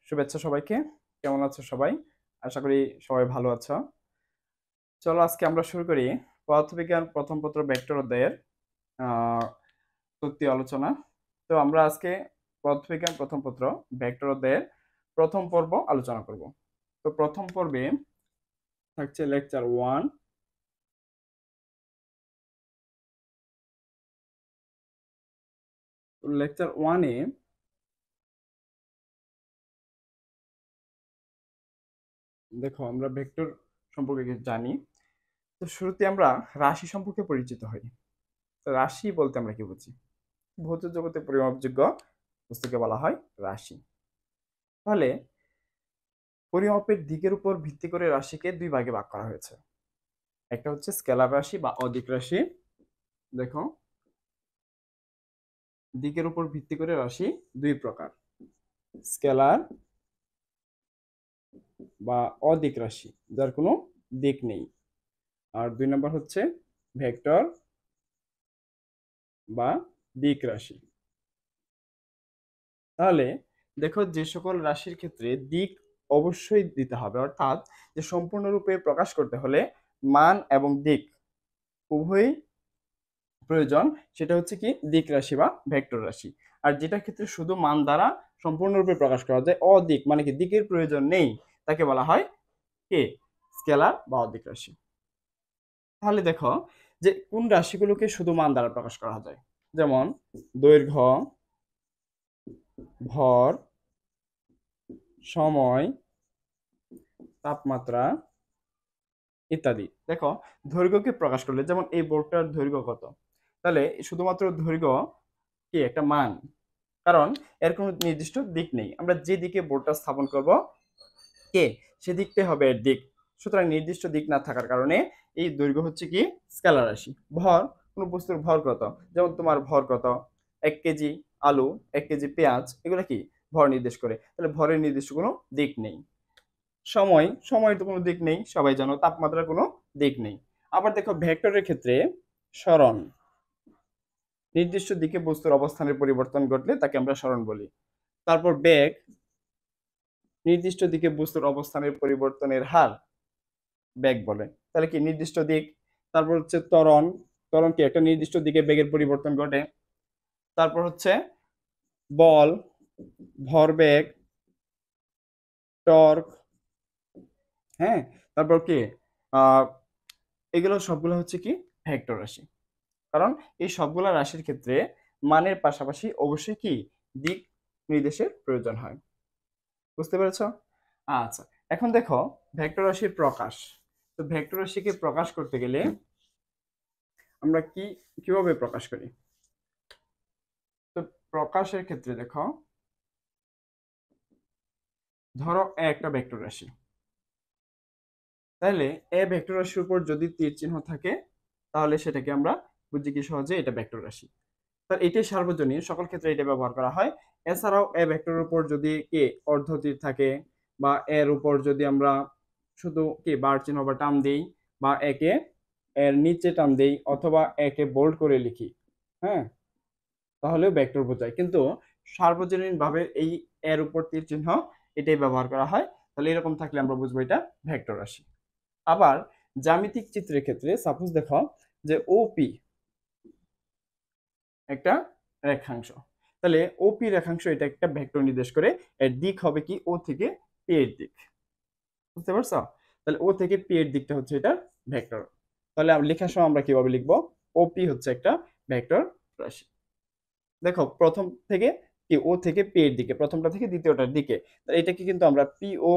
শুভেচ্ছা সবাইকে। কেমন আছো সবাই? আশা করি সবাই ভালো আছো। চলো আজকে আমরা শুরু করি পদার্থবিজ্ঞান প্রথম পত্র ভেক্টর অধ্যায়ের আহ, তত্ত্বীয় আলোচনা। তো আমরা আজকে পদার্থবিজ্ঞান প্রথম পত্র ভেক্টর অধ্যায়ের প্রথম পর্ব আলোচনা করব। তো প্রথম পর্বে থাকছে লেকচার 1। লেকচার 1-এ দেখো আমরা ভেক্টর সম্পর্কে কিছু জানি। তো শুরুতে আমরা রাশি সম্পর্কে পরিচিত হই। তো রাশি বলতে আমরা কি বুঝি? ভৌত জগতে পরিমাপযোগ্য বস্তুকে বলা হয় রাশি। তাহলে পরিমাপের দিকের উপর ভিত্তি করে রাশিকে দুই ভাগে ভাগ করা হয়েছে। একটা হচ্ছে স্কেলার রাশি বা অদিক রাশি। দেখো, দিকের উপর ভিত্তি করে রাশি দুই প্রকার, স্কেলার বা অদিক রাশি যার কোনো দিক নেই। আর দুই নম্বর হচ্ছে ভেক্টর বা দিক রাশি। তাহলে দেখো, যে সকল রাশির ক্ষেত্রে দিক অবশ্যই দিতে হবে, অর্থাৎ যে সম্পূর্ণরূপে প্রকাশ করতে হলে মান এবং দিক উভয়ই প্রয়োজন, সেটা হচ্ছে কি দিক রাশি বা ভেক্টর রাশি। আর যেটার ক্ষেত্রে শুধু মান দ্বারা সম্পূর্ণরূপে প্রকাশ করা যায়, অদিক মানে কি দিকের প্রয়োজন নেই, তাকে বলা হয় কে স্কেলার বা অদিক রাশি। তাহলে দেখো যে কোন রাশিগুলোকে শুধু মান দ্বারা প্রকাশ করা যায়, যেমন দৈর্ঘ্য, ভর, সময়, তাপমাত্রা ইত্যাদি। দেখো, দৈর্ঘ্যকে প্রকাশ করলে যেমন এই বোর্ডটার দৈর্ঘ্য কত, তাহলে শুধুমাত্র দৈর্ঘ্য কি একটা মান, কারণ এর কোনো নির্দিষ্ট দিক নেই। আমরা যে দিকে বোর্ডটা স্থাপন করব কে সেদিকটাই হবে এর দিক। সুতরাং নির্দিষ্ট দিক না থাকার কারণে এই দৈর্ঘ্য হচ্ছে কি স্কেলার রাশি। ভর, কোনো বস্তুর ভর কত, যেমন তোমার ভর কত, 1 কেজি আলু, 1 কেজি পেঁয়াজ, এগুলো কি ভর নির্দেশ করে। তাহলে ভরের নির্দিষ্ট কোনো দিক নেই। সময়, সময়ের তো কোনো দিক নেই, সবাই জানো। তাপমাত্রার কোনো দিক নেই। আবার দেখো ভেক্টরের ক্ষেত্রে সরণ, নির্দিষ্ট দিকে বস্তুর অবস্থানের পরিবর্তন ঘটলে তাকে আমরা সরণ বলি। তারপর বেগ, নির্দিষ্ট দিকে বস্তুর অবস্থানের পরিবর্তনের হার বেগ বলে। তাহলে কি নির্দিষ্ট দিক। তারপর হচ্ছে ত্বরণ, ত্বরণ কি একটা নির্দিষ্ট দিকে বেগের পরিবর্তন ঘটে। তারপর হচ্ছে বল, ভরবেগ, টর্ক, হ্যাঁ। তারপর কি আহ এগুলো সবগুলো হচ্ছে কি ভেক্টর রাশি। কারণ এই সবগুলা রাশির ক্ষেত্রে মানের পাশাপাশি অবশ্যই কি দিক নির্দেশের প্রয়োজন হয়। বুঝতে পেরেছ? আচ্ছা, এখন দেখো ভেক্টর রাশির প্রকাশ। তো ভেক্টর রাশিকে প্রকাশ করতে গেলে আমরা কিভাবে প্রকাশ করি? তো প্রকাশের ক্ষেত্রে দেখো, ধরো একটা ভেক্টর রাশি, তাহলে এ ভেক্টর রাশির উপর যদি তীর চিহ্ন থাকে তাহলে সেটাকে আমরা বুঝি কি সহজে এটা ভেক্টর রাশি। তার এটাই সার্বজনীন, সকল ক্ষেত্রে এটা ব্যবহার করা হয়। এছাড়াও এ ভেক্টরের উপর যদি কি অর্ধ তীর থাকে, বা এর উপর যদি আমরা শুধু কি বার চিহ্ন বা টান দেই, বা একে এর নিচে টান দেই, অথবা একে বোল্ড করে লিখি, হ্যাঁ, তাহলেও ভেক্টর বোঝায়। কিন্তু সার্বজনীন ভাবে এই এর উপর তীর চিহ্ন এটাই ব্যবহার করা হয়। তাহলে এরকম থাকলে আমরা বুঝবো এটা ভেক্টর রাশি। আবার জ্যামিতিক চিত্রের ক্ষেত্রে সাপোজ দেখো যে ওপি একটা রেখাংশ, তাহলে ওপি রেখাংশ এটা একটা ভেক্টর নির্দেশ করে। এর দিক হবে কি ও থেকে পি এর দিক। বুঝতে পারছো? তাহলে ও থেকে পি এর দিকটা হচ্ছে এটা ভেক্টর। তাহলে লেখার সময় আমরা কিভাবে লিখবো? ওপি হচ্ছে একটা ভেক্টর রাশি। দেখো প্রথম থেকে কি ও থেকে পি এর দিকে, প্রথমটা থেকে দ্বিতীয়টার দিকে, তাহলে এটাকে কিন্তু আমরা পি ও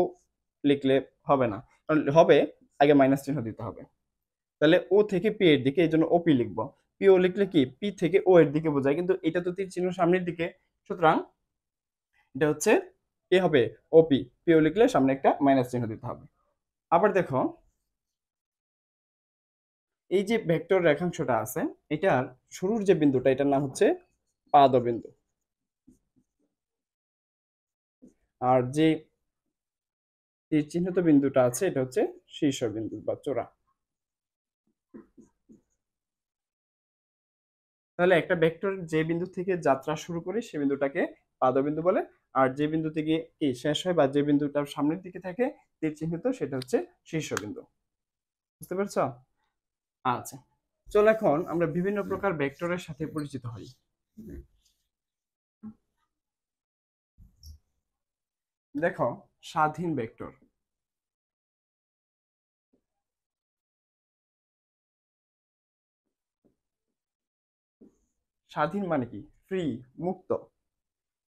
লিখলে হবে না, কারণ হবে আগে মাইনাস চিহ্ন দিতে হবে। তাহলে ও থেকে পি এর দিকে, এই জন্য ওপি লিখবো। পি ও লিখলে কি পি থেকে ও এর দিকে বোঝায়, কিন্তু এটা তো তীর চিহ্ন সামনের দিকে, সুতরাং এটা হচ্ছে কি হবে ওপি। পি ও লিখলে সামনে একটা মাইনাস চিহ্ন দিতে হবে। আবার দেখো, এই যে ভেক্টর রেখাংশটা আছে, এটার শুরুর যে বিন্দুটা এটার নাম হচ্ছে পাদ বিন্দু, আর যে তীর চিহ্নিত বিন্দুটা আছে এটা হচ্ছে শীর্ষবিন্দু বা চূড়া। তাহলে একটা ভেক্টর যে বিন্দু থেকে যাত্রা শুরু করে সে বিন্দুটাকে পাদবিন্দু বলে, আর যে বিন্দু থেকে কি শেষ হয় বা যে বিন্দুটার সামনের দিকে থাকে তীর চিহ্নিত সেটা হচ্ছে শীর্ষবিন্দু। বুঝতে পেরেছো? আচ্ছা, চলো এখন আমরা বিভিন্ন প্রকার ভেক্টরের সাথে পরিচিত হই। দেখো, স্বাধীন ভেক্টর। স্বাধীন মানে কি? ফ্রি, মুক্ত।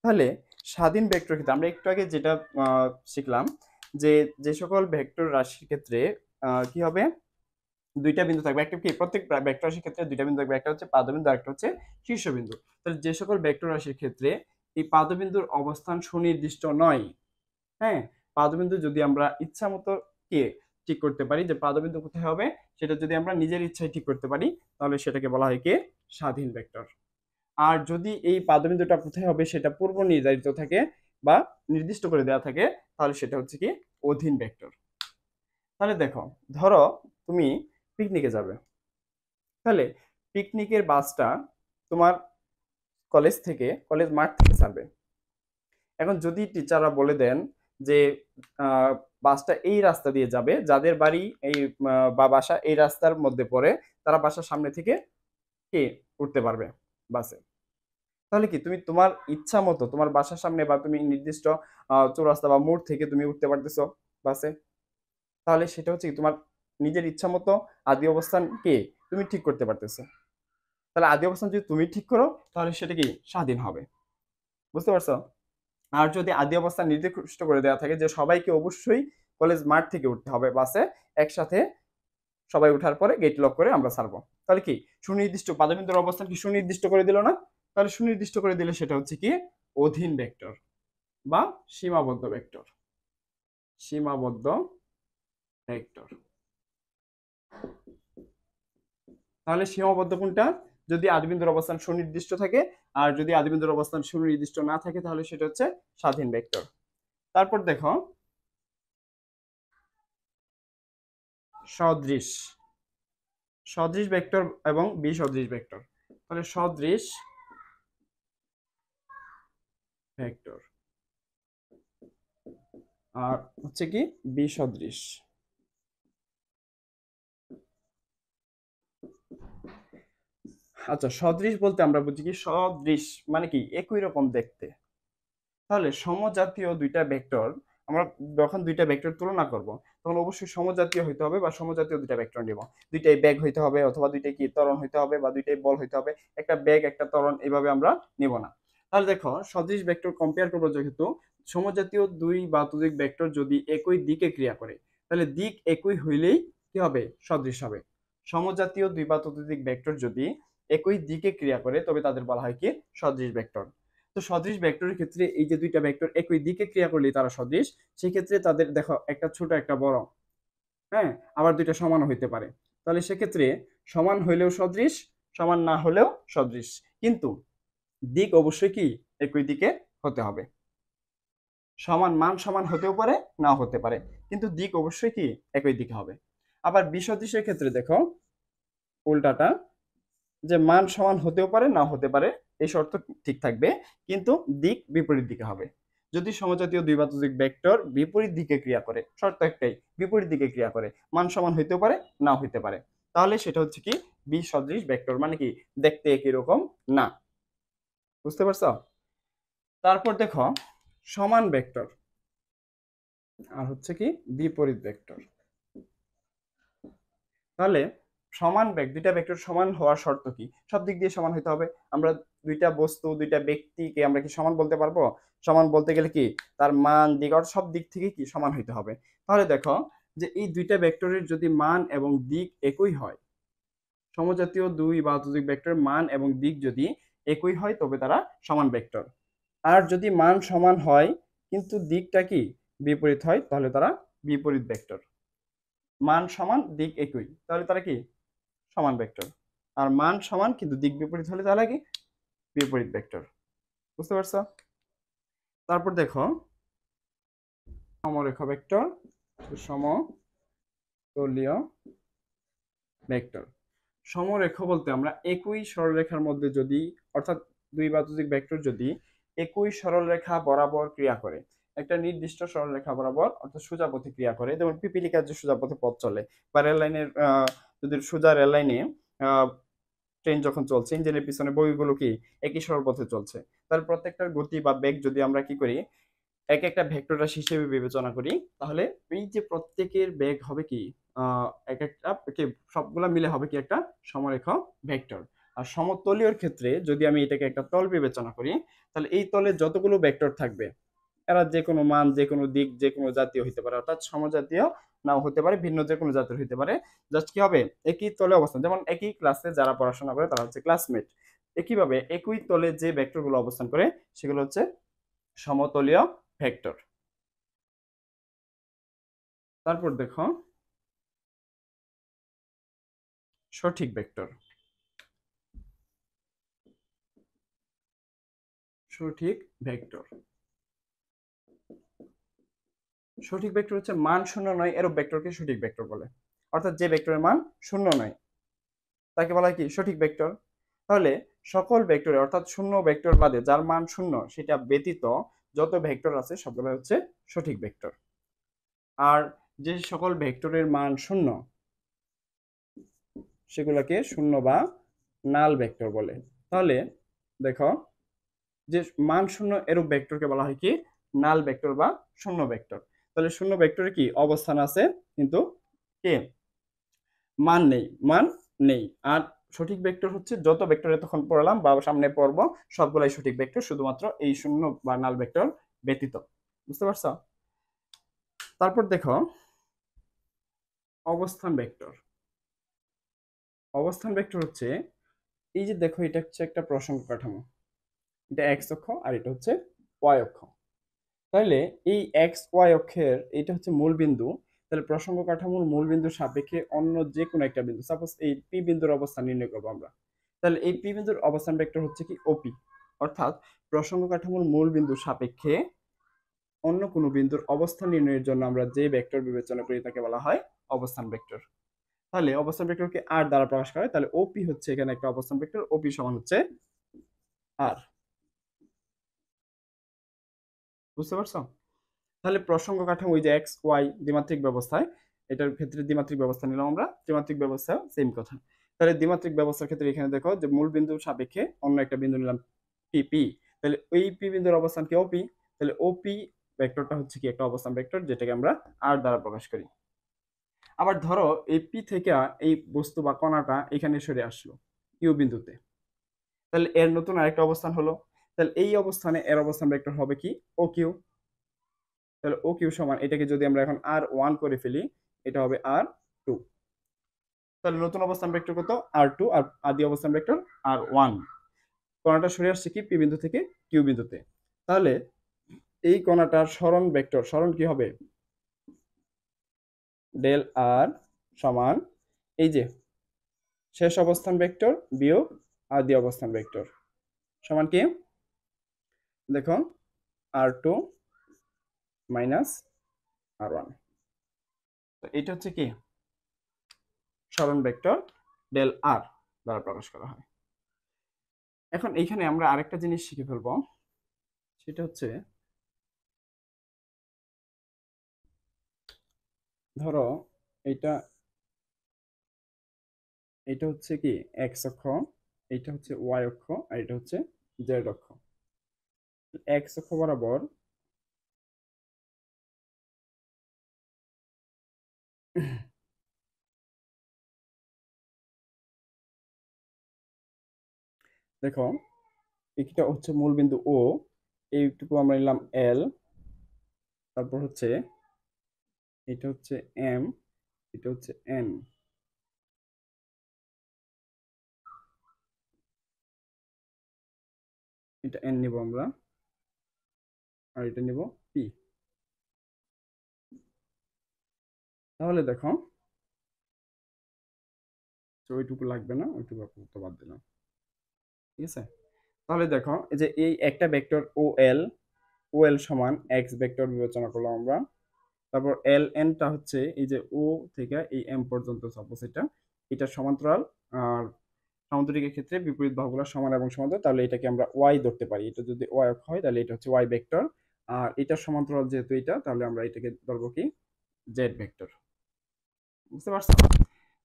তাহলে স্বাধীন ভেক্টর ক্ষেত্রে আমরা একটু আগে যেটা শিখলাম যে যে সকল ভেক্টর রাশির ক্ষেত্রে কি হবে, দুইটা বিন্দু থাকবে। একটা কি, প্রত্যেক ভেক্টর রাশির ক্ষেত্রে দুইটা বিন্দু থাকবে, একটা হচ্ছে পাদবিন্দু আর একটা হচ্ছে শীর্ষবিন্দু। তাহলে যে সকল ভেক্টর রাশির ক্ষেত্রে এই পাদবিন্দুর অবস্থান সুনির্দিষ্ট নয়, হ্যাঁ, পাদবিন্দু যদি আমরা ইচ্ছা মতো কি ঠিক করতে পারি যে পাদবিন্দু কোথায় হবে, সেটা যদি আমরা নিজের ইচ্ছায় ঠিক করতে পারি, তাহলে সেটাকে বলা হয় কি স্বাধীন ভেক্টর। আর যদি এই পাদবিন্দুটা কোথায় হবে সেটা পূর্ব নির্ধারিত থাকে বা নির্দিষ্ট করে দেওয়া থাকে, তাহলে সেটা হচ্ছে কি অধীন ভেক্টর। তাহলে দেখো, ধরো তুমি পিকনিকে যাবে, তাহলে পিকনিকের বাসটা তোমার কলেজ মাঠ থেকে ছাড়বে। এখন যদি টিচাররা বলে দেন যে বাসটা এই রাস্তা দিয়ে যাবে, যাদের বাড়ি এই বা বাসা এই রাস্তার মধ্যে পড়ে, তারা বাসার সামনে থেকে কে উঠতে পারবে বাসে। তাহলে কি তুমি তোমার ইচ্ছা মতো তোমার বাসার সামনে বা তুমি নির্দিষ্ট চৌরাস্তা বা মোড় থেকে তুমি উঠতে পারতেছো বাসে। তাহলে সেটা হচ্ছে কি তোমার নিজের ইচ্ছা মতো আদি অবস্থান কে তুমি ঠিক করতে পারতেছো। তাহলে আদি অবস্থান যদি তুমি ঠিক করো, তাহলে সেটা কি স্বাধীন হবে। বুঝতে পারছো? আর যদি আদি অবস্থান নির্দিষ্ট করে দেওয়া থাকে যে সবাইকে অবশ্যই কলেজ মাঠ থেকে উঠতে হবে বাসে, একসাথে সবাই উঠার পরে গেট লক করে আমরা ছাড়বো, তাহলে কি সুনির্দিষ্ট পাদবিন্দুর অবস্থান কি সুনির্দিষ্ট করে দিল না? তাহলে সুনির্দিষ্ট করে দিলে সেটা হচ্ছে কি অধীন ভেক্টর বা সীমাবদ্ধ ভেক্টর। সীমাবদ্ধ ভেক্টর। তাহলে সীমাবদ্ধ কোনটা? যদি আদিবিন্দুর অবস্থান সুনির্দিষ্ট থাকে, আর যদি আদিবিন্দুর অবস্থান সুনির্দিষ্ট না থাকে তাহলে সেটা হচ্ছে স্বাধীন ভেক্টর। তারপর দেখো সদৃশ। সদৃশ ভেক্টর এবং বিসদৃশ ভেক্টর। তাহলে সদৃশ ভেক্টর আর হচ্ছে কি বিসদৃশ। আচ্ছা, সদৃশ বলতে আমরা বুঝি কি সদৃশ মানে কি একই রকম দেখতে। তাহলে সমজাতীয় দুইটা ভেক্টর, আমরা যখন দুইটা ভেক্টর তুলনা করব তখন অবশ্যই সমজাতীয় হইতে হবে বা সমজাতীয় দুইটা ভেক্টর নিব। দুইটাই বেগ হইতে হবে অথবা দুইটাই কি ত্বরণ হইতে হবে বা দুইটাই বল হইতে হবে। একটা বেগ একটা ত্বরণ এইভাবে আমরা নিব না। তাহলে দেখো, সদৃশ ভেক্টর কম্পেয়ার করবো যেহেতু, সমজাতীয় দুই বা ততোধিক ভেক্টর যদি একই দিকে ক্রিয়া করে, তাহলে দিক একই হইলেই কি হবে সদৃশ হবে। সমজাতীয় দুই বা ততোধিক ভেক্টর যদি একই দিকে ক্রিয়া করে তবে তাদের বলা হয় কি সদৃশ ভেক্টর। তো সদৃশ ভেক্টরের ক্ষেত্রে এই যে দুইটা ভেক্টর একই দিকে ক্রিয়া করলে তারা সদৃশ, সেই ক্ষেত্রে তাদের দেখো একটা ছোট একটা বড়, হ্যাঁ, আবার দুইটা সমান হইতে পারে। তাহলে সেক্ষেত্রে সমান হইলেও সদৃশ, সমান না হলেও সদৃশ, কিন্তু দিক অবশ্যই কি একই দিকে হতে হবে। সমান মান সমান হতেও পারে নাও হতে পারে, কিন্তু দিক অবশ্যই কি একই দিকে হবে। আবার বিসদৃশের ক্ষেত্রে দেখো উল্টাটা, যে মান সমান হতেও পারে নাও হতে পারে, এই শর্ত ঠিক থাকবে, কিন্তু দিক বিপরীত দিকে হবে। যদি সমজাতীয় দুই বা ততোধিক ভেক্টর বিপরীত দিকে ক্রিয়া করে, শর্ত একটাই, বিপরীত দিকে ক্রিয়া করে, মান সমান হইতেও পারে নাও হইতে পারে, তাহলে সেটা হচ্ছে কি বিসদৃশ ভেক্টর, মানে কি দেখতে একই রকম না। বুঝতে পারছো? তারপর দেখো সমান ভেক্টর আর হচ্ছে কি বিপরীত ভেক্টর। তাহলে সমান বেগ, দুইটা ভেক্টর সমান হওয়ার শর্ত কি? সব দিক দিয়ে সমান হতে হবে। আমরা দুইটা বস্তু দুইটা ব্যক্তিকে আমরা কি সমান বলতে পারবো? সমান বলতে গেলে কি তার মান দিক আর সব দিক থেকে কি সমান হইতে হবে। তাহলে দেখো যে এই দুইটা ভেক্টরের যদি মান এবং দিক একই হয়, সমজাতীয় দুই বা ততোধিক ভেক্টরের মান এবং দিক যদি একই হয় তবে তারা সমান ভেক্টর। আর যদি মান সমান হয় কিন্তু দিকটা কি বিপরীত হয়, তাহলে তারা বিপরীত ভেক্টর। মান সমান দিক একই তাহলে তারা কি সমান ভেক্টর, আর মান সমান কিন্তু দিক বিপরীত হলে তাহলে কি বিপরীত ভেক্টর। বুঝতে পারছো? তারপর দেখো সমরেখা ভেক্টর, সমতলীয় ভেক্টর। সমরেখা বলতে আমরা একই সরলরেখার মধ্যে যদি, অর্থাৎ দুই বা ততোধিক ভেক্টর যদি একই সরলরেখা বরাবর ক্রিয়া করে। একটা নির্দিষ্ট সরলরেখা বরাবর অর্থাৎ সোজা পথে ক্রিয়া করে, যেমন পিপীলিকার যে সোজা পথে পথ চলে, বা রেল লাইনের যদি সোজা রেল লাইনে ট্রেন যখন চলছে, ইঞ্জিনের পিছনে বগিগুলো কি একই সরল পথে চলছে। তাহলে প্রত্যেকটার গতি বা বেগ যদি আমরা কি করি, এক একটা ভেক্টর রাশি হিসেবে বিবেচনা করি, তাহলে এই যে প্রত্যেকের বেগ হবে কি এক একটা কি সবগুলা মিলে হবে কি একটা সমরেখা ভেক্টর। আর সমতলীয়র ক্ষেত্রে যদি আমি এটাকে একটা তল বিবেচনা করি, তাহলে এই তলে যতগুলো ভেক্টর থাকবে এরা যে কোনো মান, যে কোনো দিক, যে কোনো জাতীয় হতে পারে, অর্থাৎ সমজাতীয় নাও হতে পারে, ভিন্ন যে কোনো জাতীয় হতে পারে। জাস্ট কি হবে, একই তলে অবস্থান, যেমন একই ক্লাসে যারা পড়াশোনা করে তারা হচ্ছে ক্লাসমেট। একইভাবে একই তলে যে ভেক্টরগুলো অবস্থান করে সেগুলো হচ্ছে সমতলীয় ভেক্টর। তারপর দেখো সঠিক ভেক্টর। সঠিক ভেক্টর, সঠিক ভেক্টর হচ্ছে মান শূন্য নয় এরূপ ভেক্টরকে সঠিক ভেক্টর বলে। অর্থাৎ যে ভেক্টরের মান শূন্য নয় তাকে বলা হয় কি সঠিক ভেক্টর। তাহলে সকল ভেক্টরে অর্থাৎ শূন্য ভেক্টর বাদে যার মান শূন্য সেটা ব্যতীত যত ভেক্টর আছে সবগুলো হচ্ছে সঠিক ভেক্টর। আর যে সকল ভেক্টরের মান শূন্য সেগুলোকে শূন্য বা নাল ভেক্টর বলে। তাহলে দেখো, যে মান শূন্য এরূপ ভেক্টরকে বলা হয় কি নাল ভেক্টর বা শূন্য ভেক্টর। তাহলে শূন্য ভেক্টরে কি অবস্থান আছে কিন্তু কে মান নেই, মান নেই। আর সঠিক ভেক্টর হচ্ছে যত ভেক্টর এতক্ষণ পড়লাম বা সামনে পড়ব সবগুলাই সঠিক ভেক্টর, শুধুমাত্র এই শূন্য বা নাল ভেক্টর ব্যতীত। বুঝতে পারছো? তারপর দেখো অবস্থান ভেক্টর। অবস্থান ভেক্টর হচ্ছে এই যে দেখো, এটা হচ্ছে একটা প্রসঙ্গ কাঠামো, এটা এক্স অক্ষ আর এটা হচ্ছে ওয়াই অক্ষ। তাহলে এই এক্স ওয়াই অক্ষের এটা হচ্ছে মূল বিন্দু। তাহলে প্রসঙ্গ কাঠামোর মূল বিন্দুর সাপেক্ষে অন্য যে কোনো একটা বিন্দু, সাপোজ এই পি বিন্দুর অবস্থান নির্ণয় করবো আমরা। তাহলে এই পি বিন্দুর অবস্থান ভেক্টর হচ্ছে কি ওপি। অর্থাৎ প্রসঙ্গ কাঠামোর মূল বিন্দুর সাপেক্ষে অন্য কোনো বিন্দুর অবস্থান নির্ণয়ের জন্য আমরা যে ভেক্টর বিবেচনা করি তাকে বলা হয় অবস্থান ভেক্টর। তাহলে অবস্থান ভেক্টরকে আর দ্বারা প্রকাশ করা হয়। তাহলে ওপি হচ্ছে এখানে একটা অবস্থান ভেক্টর, ওপি সমান হচ্ছে আর। বুঝতে পারছো? তাহলে প্রসঙ্গ কাঠামো ওই যে এক্স ওয়াই দ্বিমাত্রিক ব্যবস্থায়, এটার ক্ষেত্রে দ্বিমাত্রিক ব্যবস্থা নিলাম আমরা, ত্রিমাত্রিক ব্যবস্থা সেম কথা। তাহলে দ্বিমাত্রিক ব্যবস্থার ক্ষেত্রে এখানে দেখো যে মূল বিন্দুর সাপেক্ষে অন্য একটা বিন্দু নিলাম পি পি। তাহলে ওই পি বিন্দুর অবস্থান কি ওপি। তাহলে ওপি ভেক্টরটা হচ্ছে কি একটা অবস্থান ভেক্টর যেটাকে আমরা আর দ্বারা প্রকাশ করি। আবার ধরো এই পি থেকে এই বস্তু বা কণাটা এখানে সরে আসলো কিউ বিন্দুতে, তাহলে এর নতুন আরেকটা অবস্থান হলো। তাহলে এই অবস্থানে এর অবস্থান ভেক্টর হবে কি ও কিউ। তাহলে ও কিউ সমান এটাকে যদি আমরা এখন আর ওয়ান করে ফেলি, এটা হবে আর টু। তাহলে নতুন অবস্থান ভেক্টর কত আর টু, আর আদি অবস্থান ভেক্টর আর ওয়ান। কণাটা সরে আসছে কি পি বিন্দু থেকে কিউ বিন্দুতে। তাহলে এই কণাটার সরণ ভেক্টর, সরণ কি হবে ডেল আর সমান এই যে শেষ অবস্থান ভেক্টর বিয়োগ আদি অবস্থান ভেক্টর সমান কি দেখো আর টু মাইনাস আর ওয়ান। তো এটা হচ্ছে কি সরণ ভেক্টর ডেল আর দ্বারা প্রকাশ করা হয়। এখন এইখানে আমরা আরেকটা জিনিস শিখে ফেলবো, সেটা হচ্ছে ধরো এটা, এটা হচ্ছে কি এক্স অক্ষ, এটা হচ্ছে ওয়াই অক্ষ আর এটা হচ্ছে জেড অক্ষ। এক্স অক্ষ বরাবর দেখো এটা হচ্ছে মূল বিন্দু ও, এইটুকু আমরা নিলাম এল, তারপর হচ্ছে এটা হচ্ছে এম, এটা হচ্ছে এন, এটা এন নিব আমরা, আর এটা নিব পি। তাহলে দেখো ওইটুকু লাগবে না, ওইটুকু আপাতত বাদ দিলাম। ঠিক আছে? তাহলে দেখো এই যে এই একটা ভেক্টর ও এল, ও এল সমান এক্স ভেক্টর বিবেচনা করলাম আমরা। তারপর এল এনটা হচ্ছে এই যে ও থেকে এই এম পর্যন্ত সাপোজ এটা, এটা সমান্তরাল আর সামুদ্রিকের ক্ষেত্রে বিপরীত বাহুগুলো সমান এবং সমান্তরাল, তাহলে এটাকে আমরা ওয়াই ধরতে পারি। এটা যদি ওয়াই অক্ষ হয় তাহলে এটা হচ্ছে ওয়াই ভেক্টর, আর এটা সমান্তরাল যেহেতু এটা, তাহলে আমরা এটাকে ধরবো কি জেড ভেক্টর। বুঝতে পারছো?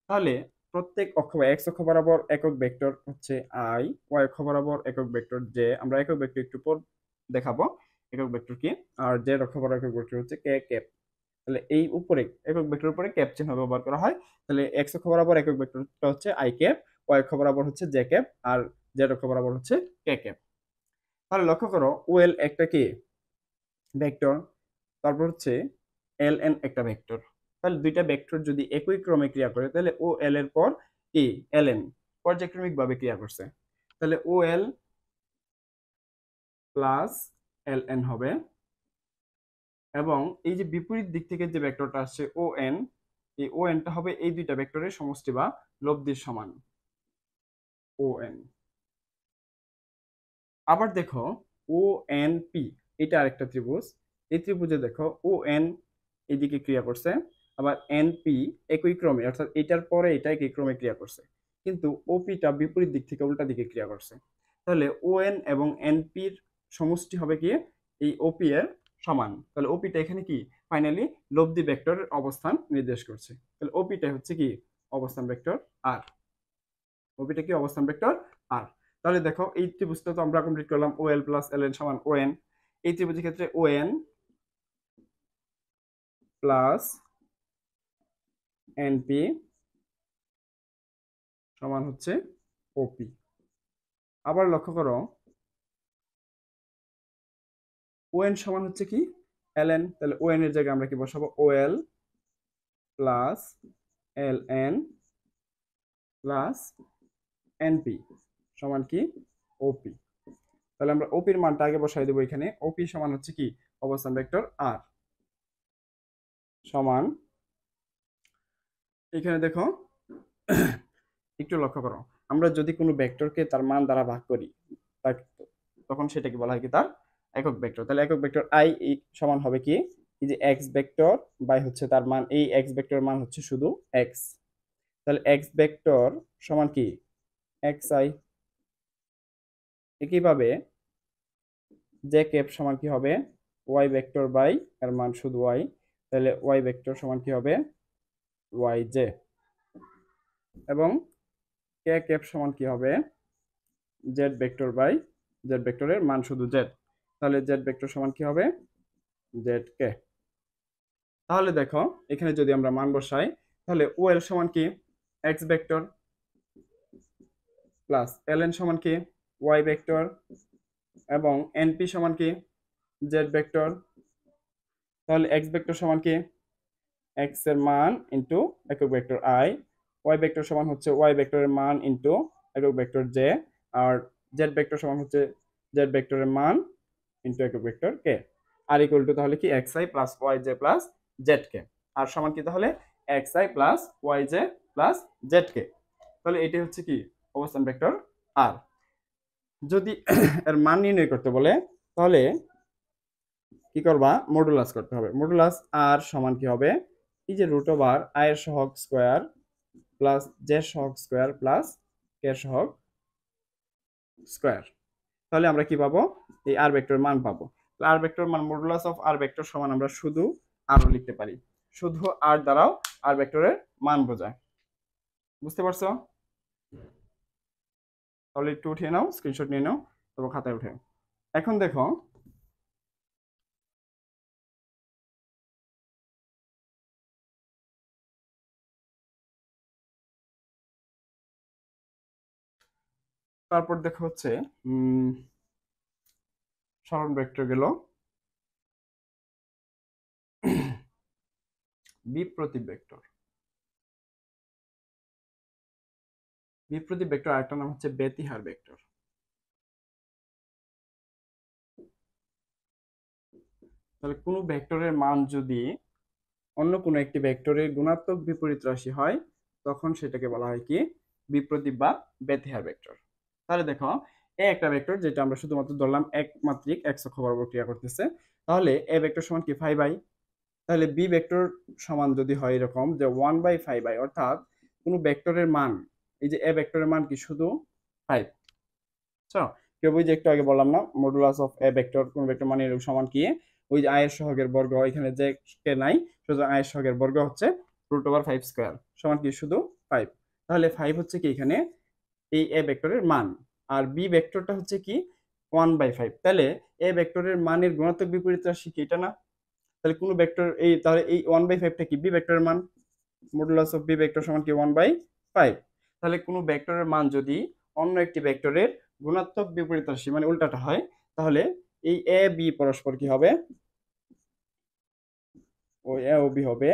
তাহলে প্রত্যেক অক্ষ বা এক্স অক্ষ বরাবর একক ভেক্টর হচ্ছে আই, ওয়াই অক্ষ বরাবর একক ভেক্টর জে। আমরা একক ভেক্টর একটু পর দেখাবো একক ভেক্টর কি, আর জেড অক্ষ বরাবর একক ভেক্টর হচ্ছে কে ক্যাপ। তাহলে এই উপরে একক ভেক্টরের উপরে ক্যাপ চিহ্ন ব্যবহার করা হয়। তাহলে এক্স অক্ষ বরাবর একক ভেক্টরটা হচ্ছে আই ক্যাপ, ওয়াই অক্ষ বরাবর হচ্ছে জে ক্যাপ, আর জেড অক্ষ বরাবর হচ্ছে কে ক্যাপ। তাহলে লক্ষ্য করো ওএল একটা কি ভেক্টর, তারপর হচ্ছে এল এন একটা ভেক্টর। তাহলে দুইটা ভেক্টর যদি একই ক্রমে ক্রিয়া করে তাহলে ও এল এর পর কি এল এন পর্যায়ক্রমিক ভাবে ক্রিয়া করছে, তাহলে ও এল প্লাস এল এন হবে। এবং এই যে বিপরীত দিক থেকে যে ভেক্টরটা আসছে ও এন, এই ও এনটা হবে এই দুইটা ভেক্টরের সমষ্টি বা লব্ধির সমান ও এন। আবার দেখো ও এন পি, এটা আরেকটা ত্রিভুজ। এই ত্রিভুজে দেখো ও এন এদিকে ক্রিয়া করছে, আবার এন পি একই ক্রমে, অর্থাৎ এটার পরে এটা একই ক্রমে ক্রিয়া করছে, কিন্তু ওপিটা বিপরীত দিক থেকে উল্টা দিকে ক্রিয়া করছে। তাহলে ও এন এবং এন পির সমষ্টি হবে কি এই ওপি এর সমান। তাহলে ওপিটা এখানে কি ফাইনালি লব্ধি ভেক্টরের অবস্থান নির্দেশ করছে। তাহলে ওপিটা হচ্ছে কি অবস্থান ভেক্টর আর, ওপিটা কি অবস্থান ভেক্টর আর। তাহলে দেখো এই ত্রিভুজটা তো আমরা কমপ্লিট করলাম, ও এল প্লাস এল এন সমান ও এন। এই ত্রিভুজের ক্ষেত্রে O N plus N P সমান হচ্ছে ওপি। আবার লক্ষ্য করো ও এন সমান হচ্ছে কি এল এন, তাহলে ও এন এর জায়গায় আমরা কি বসাবো ও এল plus L N plus N P সমান কি ওপি। তাহলে আমরা ওপির মানটা আগে বসাই দেবো এখানে। ওপি সমান হচ্ছে কি অবস্থান ভেক্টর আর সমান, এখানে দেখো একটু লক্ষ্য করো, আমরা যদি কোনো ভেক্টরকে তার মান দ্বারা ভাগ করি তখন সেটাকে বলা হয় কি তার একক ভেক্টর। তাহলে একক ভেক্টর আই সমান হবে কি এই যে এক্স ভেক্টর বাই হচ্ছে তার মান, এই এক্স ভেক্টরের মান হচ্ছে শুধু এক্স। তাহলে এক্স ভেক্টর সমান কি এক্স আই। একইভাবে জে ক্যাপ সমান কি হবে ওয়াই ভেক্টর বাই এর মান শুধু ওয়াই, তাহলে ওয়াই ভেক্টর সমান কি হবে ওয়াই জে। এবং কে ক্যাপ সমান কি হবে জেড ভেক্টর বাই জেড ভেক্টরের মান শুধু জেড, তাহলে জেড ভেক্টর সমান কি হবে জেড কে। তাহলে দেখো এখানে যদি আমরা মান বসাই তাহলে ও এল সমান কি x vector plus L N সমান কি ওয়াই ভেক্টর এবং এন পি সমান কি জেড ভেক্টর। তাহলে এক্স ভেক্টর সমান কি এক্স এর মান ইন্টু একক ভেক্টর আই, ওয়াই ভেক্টর সমান হচ্ছে ওয়াই ভেক্টরের মান ইন্টু একক ভেক্টর জে, আর জেড ভেক্টর সমান হচ্ছে জেড ভেক্টরের মান ইন্টু একক vector K. R equal to তাহলে কি X I plus Y J plus Z K, R সমান কি তাহলে X I plus Y J plus Z K. তাহলে এটাই হচ্ছে কি অবস্থান ভেক্টর আর। যদি এর মান নির্ণয় করতে বলে তাহলে কি করবা মডুলাস করতে হবে। মডুলাস আর সমান কি হবে এই যে রুট ওভার আই এর সহগ স্কয়ার প্লাস জে সহগ স্কয়ার প্লাস কে সহগ স্কয়ার। তাহলে আমরা কি পাবো এই আর ভেক্টর মান পাবো। আর ভেক্টর মান মডুলাস অফ আর ভেক্টর সমান আমরা শুধু আর লিখতে পারি, শুধু আর দ্বারাও আর ভেক্টরের মান বোঝায়। বুঝতে পারছো? তাহলে একটু উঠিয়ে নাও, স্ক্রিনশট নিয়ে নাও, তারপর খাতায় উঠে। এখন দেখো তারপর দেখো হচ্ছে সরণ ভেক্টর গেল, বিপ্রতীপ ভেক্টর। বিপ্রতীপ ভেক্টর আরেকটা নাম হচ্ছে ব্যতিহার ভেক্টর। তাহলে কোনো ভেক্টরের মান যদি অন্য কোনো একটি ভেক্টরের গুণাত্মক বিপরীত রাশি হয় তখন সেটাকে বলা হয় কি বিপ্রতীপ বা ব্যতিহার ভেক্টর। তাহলে দেখো এ একটা ভেক্টর যেটা আমরা শুধুমাত্র ধরলাম একমাত্রিক এক্স অক্ষ বরাবর ক্রিয়া করতেছে, তাহলে এ ভেক্টর সমান কি ফাইভ আই। তাহলে বি ভেক্টর সমান যদি হয় এরকম যে 1/5i, অর্থাৎ কোনো ভেক্টরের মান এই যে এ ভেক্টরের মান কি শুধু 5। আচ্ছা, কেউ ওই যে একটু আগে বললাম না, মডুলাস অফ এ ভেক্টর কোন ভেক্টর মানে এর সমান কি, ওই যে আয়ের সহগের বর্গ, এখানে যে কে নাই, শুধু আয়ের সহগের বর্গ হচ্ছে √5 স্কয়ার সমান কি শুধু 5। তাহলে 5 হচ্ছে কি এখানে এই এ ভেক্টরের মান, আর বি ভেক্টরটা হচ্ছে কি 1/5। তাহলে এ ভেক্টরের মানের গুণাত্মক বিপরীত রাশি কি এটা না? তাহলে কোন ভেক্টর এই, তাহলে এই 1/5টা কি বি ভেক্টরের মান, মডুলাস অফ বি ভেক্টর সমান কি 1/5। তাহলে কোন ভেক্টরের মান যদি অন্য একটি ভেক্টরের গুণাত্মক বিপরীত রাশি মানে উল্টাটা হয়, তাহলে এই এ বি পরস্পর কি হবে, ওই এ ও বি হবে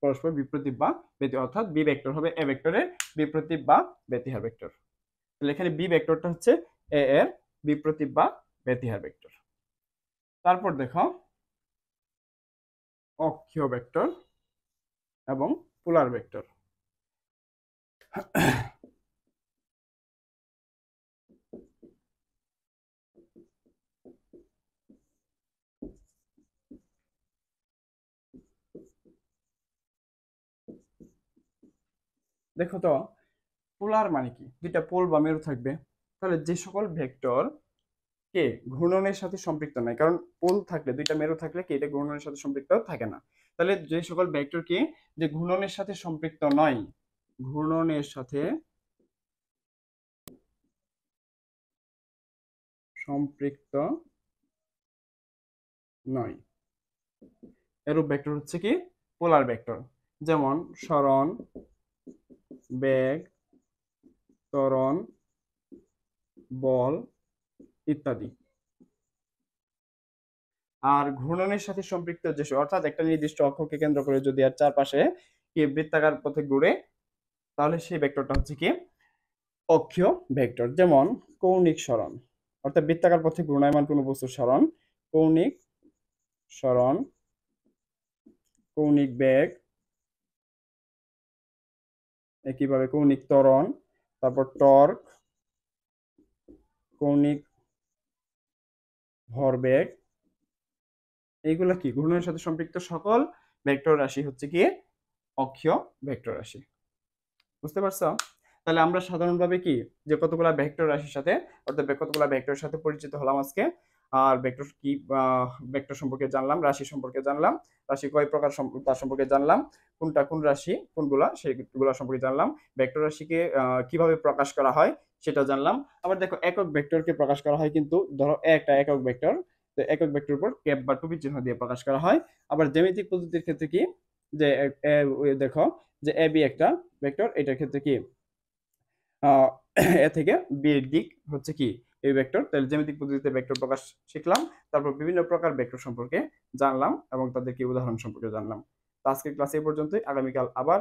পরস্পর বিপ্রতীপ বা ব্যতিহার, অর্থাৎ বি ভেক্টর হবে এ ভেক্টরের বিপ্রতীপ বা ব্যতিহার ভেক্টর। তাহলে এখানে বি ভেক্টরটা হচ্ছে এ এর বিপ্রতীপ বা ব্যতিহার ভেক্টর। তারপর দেখো অক্ষীয় ভেক্টর এবং পোলার ভেক্টর। দেখো তো পোলার মানে কি, দুইটা পোল বা মেরু থাকবে। তাহলে যে সকল ভেক্টর কে ঘূর্ণনের সাথে সম্পৃক্ত নয়, কারণ পোল থাকলে, দুইটা মেরু থাকলে কি এটা ঘূর্ণনের সাথে সম্পৃক্ত থাকে না। তাহলে যে সকল ভেক্টর কি যে ঘূর্ণনের সাথে সম্পৃক্ত নয়, ঘূর্ণনের সাথে সম্পৃক্ত নয়, এরূপ ভেক্টর হচ্ছে কি পোলার ভেক্টর। যেমন সরণ, বেগ, ত্বরণ, বল ইত্যাদি। আর ঘূর্ণনের সাথে সম্পৃক্ত যে, অর্থাৎ একটা নির্দিষ্ট অক্ষকে কেন্দ্র করে যদি আর চারপাশে কি বৃত্তাকার পথে ঘুরে, তাহলে সেই ভেক্টরটা হচ্ছে কি অক্ষীয় ভেক্টর। যেমন কৌণিক সরণ, অর্থাৎ বৃত্তাকার পথে ঘূর্ণায়মান কোনো বস্তুর সরণ, কৌণিক সরণ, কৌণিক বেগ, একইভাবে কৌণিক ত্বরণ, তারপর টর্ক, কৌণিক ভরবেগ, এইগুলা কি ঘূর্ণনের সাথে সম্পৃক্ত সকল ভেক্টর রাশি হচ্ছে কি অক্ষীয় ভেক্টর রাশি। বুঝতে পারছো? তাহলে আমরা সাধারণভাবে কি যে কতগুলা ভেক্টর রাশির সাথে, অর্থাৎ কতগুলা ভেক্টরের সাথে পরিচিত হলাম আজকে। আর ভেক্টর কি, ভেক্টর সম্পর্কে জানলাম, রাশি সম্পর্কে জানলাম, রাশি কয় প্রকার তার সম্পর্কে জানলাম, কোনটা কোন রাশি কোনগুলা সেইগুলা সম্পর্কে জানলাম, ভেক্টর রাশিকে কিভাবে প্রকাশ করা হয় সেটা জানলাম। আবার দেখো একক ভেক্টরকে প্রকাশ করা হয়, কিন্তু ধরো একটা একক ভেক্টর, তো একক ভেক্টর উপর ক্যাপ বা টুপি চিহ্ন দিয়ে প্রকাশ করা হয়। আবার জ্যামিতিক পদ্ধতির ক্ষেত্রে কি যে দেখো যে এ বি একটা ভেক্টর, এটার ক্ষেত্রে কি এ থেকে বি এর দিক হচ্ছে কি এই ভেক্টর। তাহলে জ্যামিতিক পদ্ধতিতে ভেক্টর প্রকাশ শিখলাম, তারপর বিভিন্ন প্রকার ভেক্টর সম্পর্কে জানলাম এবং তাদের কি উদাহরণ সম্পর্কে জানলাম। তো আজকের ক্লাস এই পর্যন্তই, আগামীকাল আবার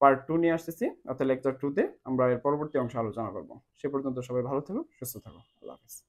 পার্ট 2 নিয়ে আসতেছি, অর্থাৎ লেকচার 2 তে আমরা এর পরবর্তী অংশ আলোচনা করব। সে পর্যন্ত সবাই ভালো থেকো, সুস্থ থাকো, আল্লাহ হাফেজ।